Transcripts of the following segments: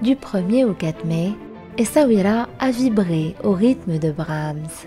Du 1er au 4 mai, Essaouira a vibré au rythme de Brahms.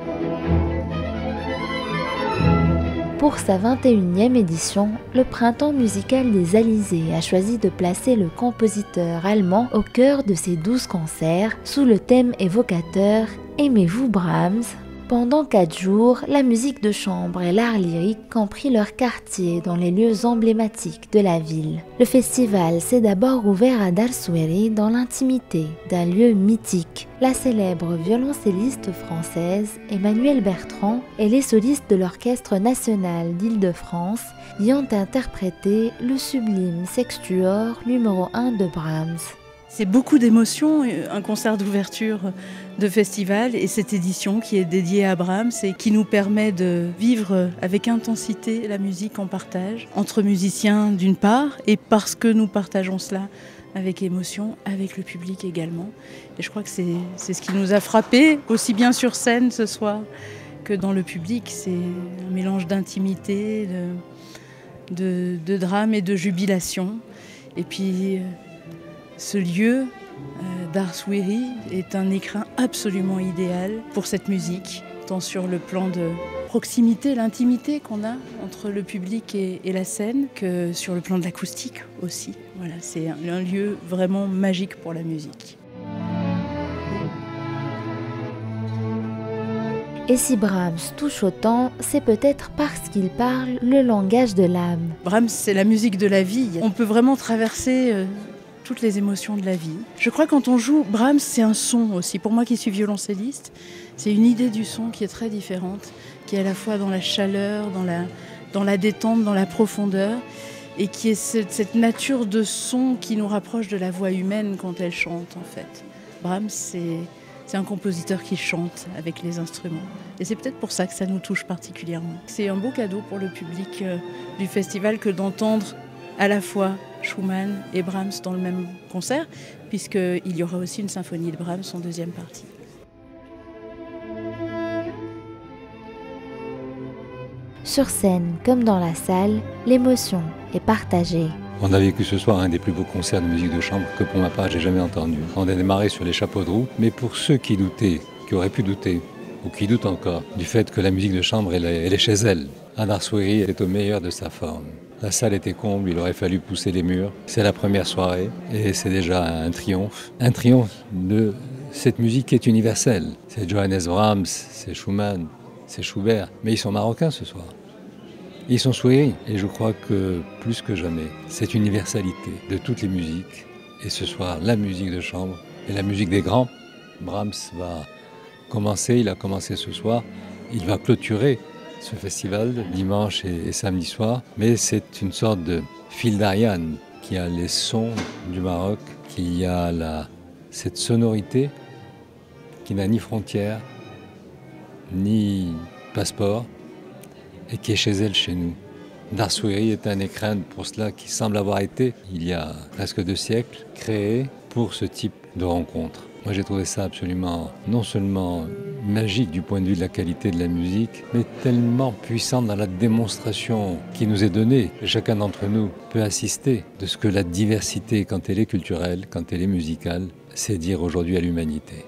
Pour sa 21e édition, le Printemps musical des Alizés a choisi de placer le compositeur allemand au cœur de ses 12 concerts sous le thème évocateur « Aimez-vous Brahms ?» Pendant 4 jours, la musique de chambre et l'art lyrique ont pris leur quartier dans les lieux emblématiques de la ville. Le festival s'est d'abord ouvert à Darsouiri dans l'intimité d'un lieu mythique. La célèbre violoncelliste française Emmanuelle Bertrand et les solistes de l'Orchestre national d'Île-de-France y ont interprété le sublime Sextuor numéro 1 de Brahms. C'est beaucoup d'émotions, un concert d'ouverture de festival et cette édition qui est dédiée à Brahms et qui nous permet de vivre avec intensité la musique en partage, entre musiciens d'une part et parce que nous partageons cela avec émotion, avec le public également. Et je crois que c'est ce qui nous a frappé, aussi bien sur scène ce soir que dans le public. C'est un mélange d'intimité, de drame et de jubilation. Et puis ce lieu d'Arsouiri est un écrin absolument idéal pour cette musique, tant sur le plan de proximité, l'intimité qu'on a entre le public et la scène, que sur le plan de l'acoustique aussi. Voilà, c'est un lieu vraiment magique pour la musique. Et si Brahms touche autant, c'est peut-être parce qu'il parle le langage de l'âme. Brahms, c'est la musique de la vie. On peut vraiment traverser toutes les émotions de la vie. Je crois que quand on joue, Brahms, c'est un son aussi. Pour moi qui suis violoncelliste, c'est une idée du son qui est très différente, qui est à la fois dans la chaleur, dans la détente, dans la profondeur, et qui est cette nature de son qui nous rapproche de la voix humaine quand elle chante, en fait. Brahms, c'est un compositeur qui chante avec les instruments. Et c'est peut-être pour ça que ça nous touche particulièrement. C'est un beau cadeau pour le public du festival que d'entendre à la fois Schumann et Brahms dans le même concert, puisqu'il y aura aussi une symphonie de Brahms en deuxième partie. Sur scène comme dans la salle, l'émotion est partagée. On a vécu ce soir un des plus beaux concerts de musique de chambre que pour ma part j'ai jamais entendu. On a démarré sur les chapeaux de roue, mais pour ceux qui doutaient, qui auraient pu douter, ou qui doutent encore, du fait que la musique de chambre elle est chez elle. Arsouiri est au meilleur de sa forme. La salle était comble, il aurait fallu pousser les murs. C'est la première soirée et c'est déjà un triomphe. Un triomphe de cette musique qui est universelle. C'est Johannes Brahms, c'est Schumann, c'est Schubert, mais ils sont marocains ce soir. Ils sont souris et je crois que plus que jamais, cette universalité de toutes les musiques, et ce soir la musique de chambre et la musique des grands, Brahms va commencer, il a commencé ce soir, il va clôturer ce festival dimanche et samedi soir, mais c'est une sorte de fil d'Ariane qui a les sons du Maroc, qui a cette sonorité qui n'a ni frontières, ni passeport, et qui est chez elle, chez nous. Arsouiri est un écrin pour cela qui semble avoir été, il y a presque 2 siècles, créé pour ce type de rencontre. Moi j'ai trouvé ça absolument, non seulement magique du point de vue de la qualité de la musique, mais tellement puissant dans la démonstration qui nous est donnée. Chacun d'entre nous peut assister de ce que la diversité, quand elle est culturelle, quand elle est musicale, c'est dire aujourd'hui à l'humanité.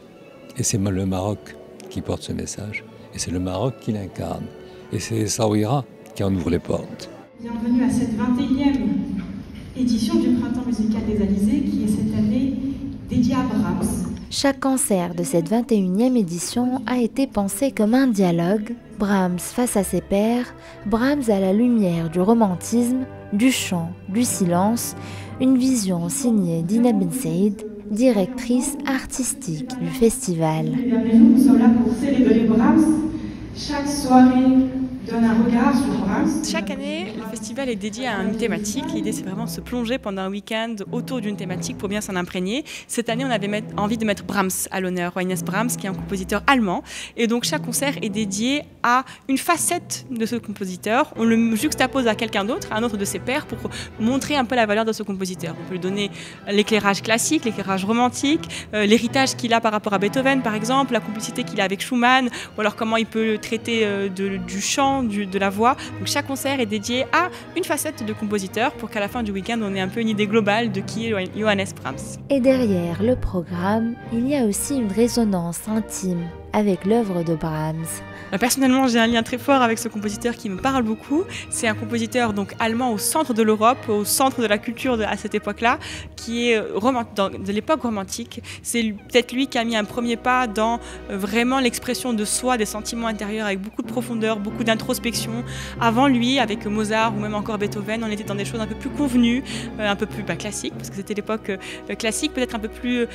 Et c'est le Maroc qui porte ce message, et c'est le Maroc qui l'incarne. Et c'est Essaouira qui en ouvre les portes. Bienvenue à cette 21e édition du Printemps musical des Alizés qui est cette année dédiée à Brahms. Chaque concert de cette 21e édition a été pensé comme un dialogue, Brahms face à ses pairs, Brahms à la lumière du romantisme, du chant, du silence, une vision signée Dina Ben Saïd, directrice artistique du festival. Nous sommes là pour célébrer Brahms. Chaque soirée donne un regard sur Brahms. Chaque année, le festival est dédié à une thématique. L'idée, c'est vraiment de se plonger pendant un week-end autour d'une thématique pour bien s'en imprégner. Cette année, on avait envie de mettre Brahms à l'honneur, Johannes Brahms, qui est un compositeur allemand. Et donc, chaque concert est dédié à une facette de ce compositeur. On le juxtapose à quelqu'un d'autre, à un autre de ses pairs, pour montrer un peu la valeur de ce compositeur. On peut lui donner l'éclairage classique, l'éclairage romantique, l'héritage qu'il a par rapport à Beethoven, par exemple, la complicité qu'il a avec Schumann, ou alors comment il peut traiter du chant, de la voix. Donc chaque concert est dédié à une facette de compositeur pour qu'à la fin du week-end, on ait un peu une idée globale de qui est Johannes Brahms. Et derrière le programme, il y a aussi une résonance intime avec l'œuvre de Brahms. Personnellement, j'ai un lien très fort avec ce compositeur qui me parle beaucoup. C'est un compositeur donc allemand au centre de l'Europe, au centre de la culture à cette époque-là, qui est de l'époque romantique. C'est peut-être lui qui a mis un premier pas dans vraiment l'expression de soi, des sentiments intérieurs avec beaucoup de profondeur, beaucoup d'introspection. Avant lui, avec Mozart ou même encore Beethoven, on était dans des choses un peu plus convenues, un peu plus classiques, parce que c'était l'époque classique, peut-être un peu plus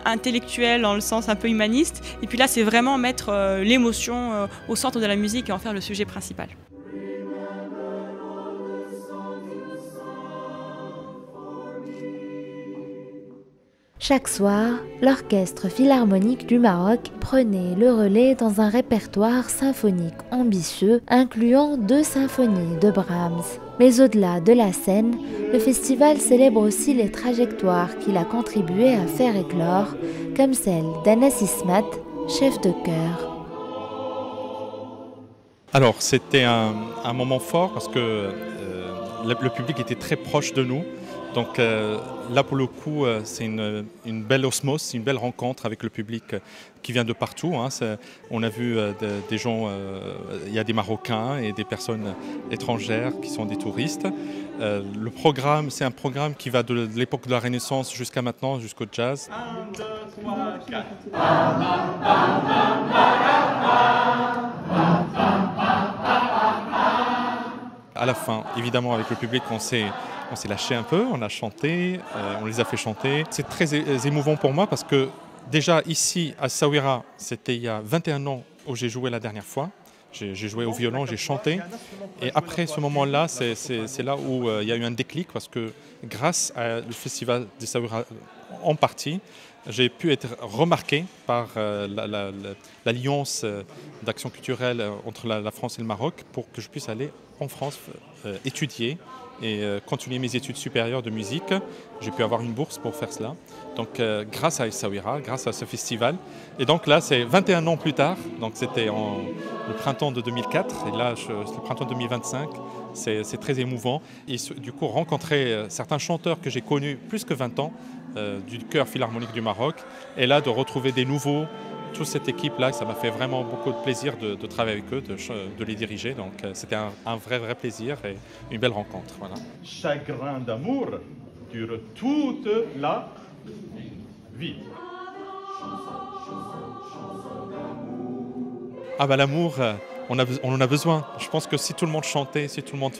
intellectuelle dans le sens un peu humaniste. Et puis là, c'est vraiment mettre l'émotion au centre de la musique et en faire le sujet principal. Chaque soir, l'Orchestre Philharmonique du Maroc prenait le relais dans un répertoire symphonique ambitieux incluant 2 symphonies de Brahms. Mais au-delà de la scène, le festival célèbre aussi les trajectoires qu'il a contribué à faire éclore, comme celle d'Anas Ismat, chef de chœur. Alors c'était un moment fort parce que le public était très proche de nous. Donc là pour le coup c'est une belle osmose, une belle rencontre avec le public qui vient de partout. Hein. On a vu des gens, il y a des Marocains et des personnes étrangères qui sont des touristes. Le programme, c'est un programme qui va de l'époque de la Renaissance jusqu'à maintenant, jusqu'au jazz. 1, 2, 3, 4. À la fin, évidemment, avec le public, on s'est lâché un peu, on a chanté, on les a fait chanter. C'est très émouvant pour moi parce que déjà ici, à Essaouira, c'était il y a 21 ans où j'ai joué la dernière fois. J'ai joué au violon, j'ai chanté. Et après ce moment-là, c'est là où il y a eu un déclic parce que grâce au festival d'Essaouira en partie, j'ai pu être remarqué par l'alliance d'action culturelle entre la France et le Maroc pour que je puisse aller en France étudier et continuer mes études supérieures de musique. J'ai pu avoir une bourse pour faire cela. Donc grâce à Essaouira, grâce à ce festival. Et donc là, c'est 21 ans plus tard, donc c'était le printemps de 2004, et là, le printemps 2025, c'est très émouvant. Et du coup, rencontrer certains chanteurs que j'ai connus plus que 20 ans, du chœur philharmonique du Maroc, et là, de retrouver des nouveaux, toute cette équipe-là, ça m'a fait vraiment beaucoup de plaisir de travailler avec eux, de les diriger. Donc c'était un vrai plaisir et une belle rencontre. Voilà. Chagrin d'amour dure toute la vie. Ah bah l'amour, on en a besoin. Je pense que si tout le monde chantait, si tout le monde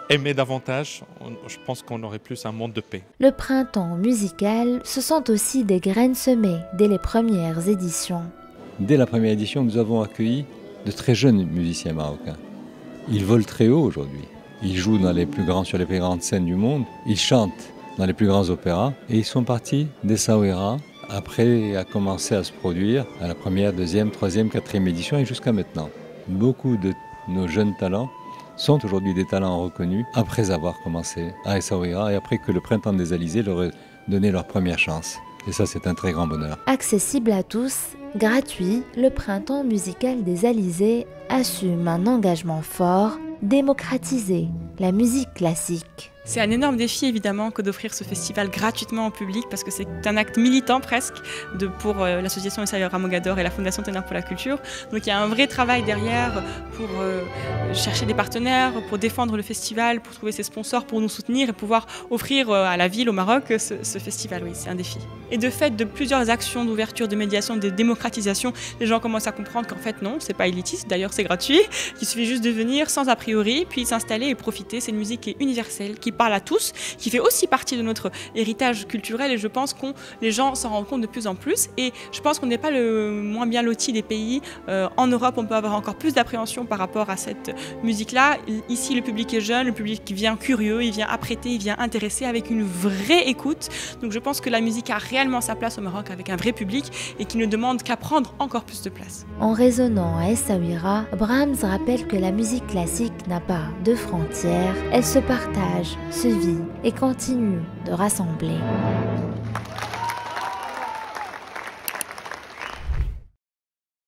aimait davantage, je pense qu'on aurait plus un monde de paix. Le printemps musical, ce sont aussi des graines semées dès les premières éditions. Dès la première édition, nous avons accueilli de très jeunes musiciens marocains. Ils volent très haut aujourd'hui. Ils jouent sur les plus grandes scènes du monde. Ils chantent dans les plus grands opéras. Et ils sont partis d'Essaouira. Après, a commencé à se produire à la première, deuxième, troisième, quatrième édition et jusqu'à maintenant. Beaucoup de nos jeunes talents sont aujourd'hui des talents reconnus après avoir commencé à Essaouira et après que le Printemps des Alizés leur ait donné leur première chance. Et ça, c'est un très grand bonheur. Accessible à tous, gratuit, le Printemps musical des Alizés assume un engagement fort, démocratiser la musique classique. C'est un énorme défi évidemment que d'offrir ce festival gratuitement au public parce que c'est un acte militant presque pour l'association Essaouira Mogador et la Fondation Ténor pour la Culture. Donc il y a un vrai travail derrière pour chercher des partenaires, pour défendre le festival, pour trouver ses sponsors, pour nous soutenir et pouvoir offrir à la ville, au Maroc, ce festival. Oui, c'est un défi. Et de fait, de plusieurs actions d'ouverture, de médiation, de démocratisation, les gens commencent à comprendre qu'en fait non, c'est pas élitiste, d'ailleurs c'est gratuit, qu'il suffit juste de venir sans a priori, puis s'installer et profiter. C'est une musique qui est universelle, qui parle à tous, qui fait aussi partie de notre héritage culturel et je pense que les gens s'en rendent compte de plus en plus et je pense qu'on n'est pas le moins bien loti des pays. En Europe, on peut avoir encore plus d'appréhension par rapport à cette musique-là. Ici, le public est jeune, le public vient curieux, il vient apprêté, il vient intéressé avec une vraie écoute. Donc je pense que la musique a réellement sa place au Maroc avec un vrai public et qui ne demande qu'à prendre encore plus de place. En résonnant à Essaouira, Brahms rappelle que la musique classique n'a pas de frontières, elle se partage, se vit et continue de rassembler.